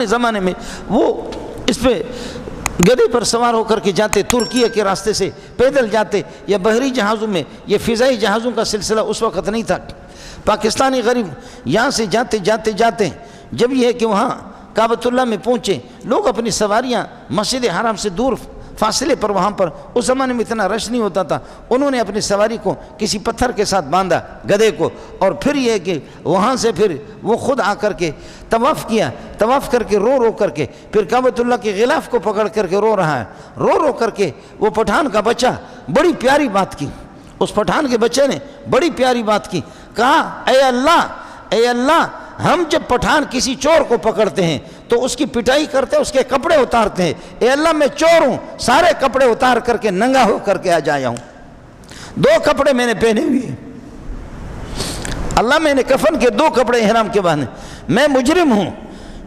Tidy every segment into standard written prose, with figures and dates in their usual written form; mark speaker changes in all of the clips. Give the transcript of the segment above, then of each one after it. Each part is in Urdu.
Speaker 1: زمانے میں وہ اس پہ گدے پر سوار ہو کر کے جاتے، ترکیہ کے راستے سے پیدل جاتے یا بحری جہازوں میں، یہ فضائی جہازوں کا سلسلہ اس وقت نہیں تھا۔ پاکستانی غریب یہاں سے جاتے جاتے جاتے جب یہ ہے کہ وہاں کعبۃ اللہ میں پہنچے، لوگ اپنی سواریاں مسجد حرام سے دور فاصلے پر، وہاں پر اس زمانے میں اتنا رش نہیں ہوتا تھا، انہوں نے اپنی سواری کو کسی پتھر کے ساتھ باندھا گدھے کو، اور پھر یہ کہ وہاں سے پھر وہ خود آ کر کے طواف کیا، طواف کر کے رو رو کر کے پھر کعبۃ اللہ کے غلاف کو پکڑ کر کے رو رہا ہے، رو رو کر کے وہ پٹھان کا بچہ بڑی پیاری بات کی، اس پٹھان کے بچے نے بڑی پیاری بات کی، کہا اے اللہ ہم جب پٹھان کسی چور کو پکڑتے ہیں تو اس کی پٹائی کرتے ہیں، اس کے کپڑے اتارتے ہیں، اے اللہ میں چور ہوں، سارے کپڑے اتار کر کے ننگا ہو کر کے آ جایا ہوں، 2 کپڑے میں نے پہنے ہوئے ہیں، اللہ میں نے کفن کے 2 کپڑے احرام کے باندھے، میں مجرم ہوں،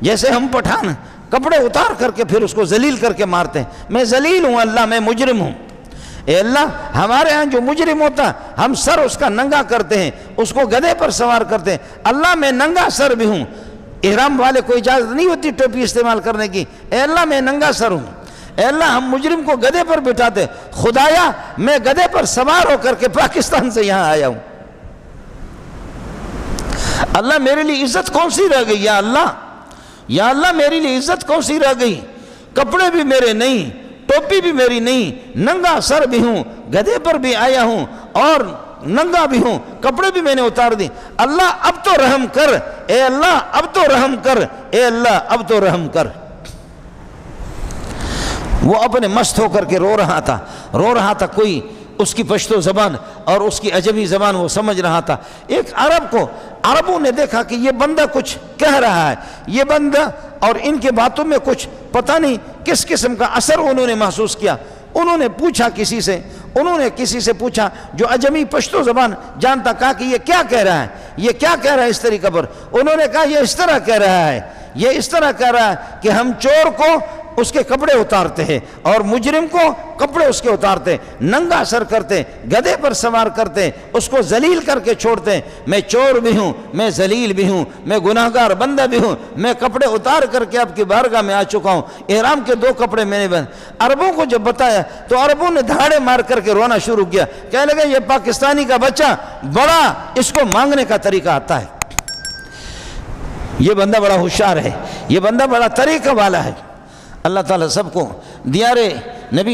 Speaker 1: جیسے ہم پٹھان کپڑے اتار کر کے پھر اس کو ذلیل کر کے مارتے ہیں، میں ذلیل ہوں اللہ، میں مجرم ہوں، اے اللہ ہمارے ہاں جو مجرم ہوتا ہم سر اس کا ننگا کرتے ہیں، اس کو گدھے پر سوار کرتے ہیں، اللہ میں ننگا سر بھی ہوں، احرام والے کو اجازت نہیں ہوتی ٹوپی استعمال کرنے کی، اے اللہ میں ننگا سر ہوں، اے اللہ ہم مجرم کو گدھے پر بٹھاتے، خدایا میں گدھے پر سوار ہو کر کے پاکستان سے یہاں آیا ہوں، اللہ میرے لیے عزت کون سی رہ گئی، یا اللہ میرے لیے عزت کون سی رہ گئی، کپڑے بھی میرے نہیں، ٹوپی بھی میری نہیں، ننگا سر بھی ہوں، گدھے پر بھی آیا ہوں اور ننگا بھی ہوں، کپڑے بھی میں نے اتار دی، اللہ اب تو رحم کر، اے اللہ اب تو رحم کر، اے اللہ اب تو رحم کر۔ وہ اپنے مست ہو کر کے رو رہا تھا، کوئی اس کی پشتو زبان اور اس کی عجمی زبان وہ سمجھ رہا تھا، ایک عربوں نے دیکھا کہ یہ بندہ کچھ کہہ رہا ہے، یہ بندہ اور ان کے باتوں میں کچھ پتہ نہیں کس قسم کا اثر انہوں نے محسوس کیا، انہوں نے کسی سے پوچھا جو عجمی پشتو زبان جانتا، کہا کہ یہ کیا کہہ رہا ہے اس طریقے پر، انہوں نے کہا یہ اس طرح کہہ رہا ہے کہ ہم چور کو اس کے کپڑے اتارتے ہیں اور مجرم کو کپڑے اس کے اتارتے ہیں، ننگا سر کرتے ہیں، گدھے پر سوار کرتے ہیں، اس کو ذلیل کر کے چھوڑتے ہیں، میں چور بھی ہوں، میں ذلیل بھی ہوں، میں گناہگار بندہ بھی ہوں، میں کپڑے اتار کر کے آپ کی بارگاہ میں آ چکا ہوں، احرام کے 2 کپڑے میں نے بند۔ عربوں کو جب بتایا تو عربوں نے دھاڑے مار کر کے رونا شروع کیا، کہنے لگے یہ پاکستانی کا بچہ بڑا اس کو مانگنے کا طریقہ آتا ہے، یہ بندہ بڑا ہوشیار ہے، یہ بندہ بڑا طریقہ والا ہے۔ اللہ تعالیٰ سب کو دیار نبی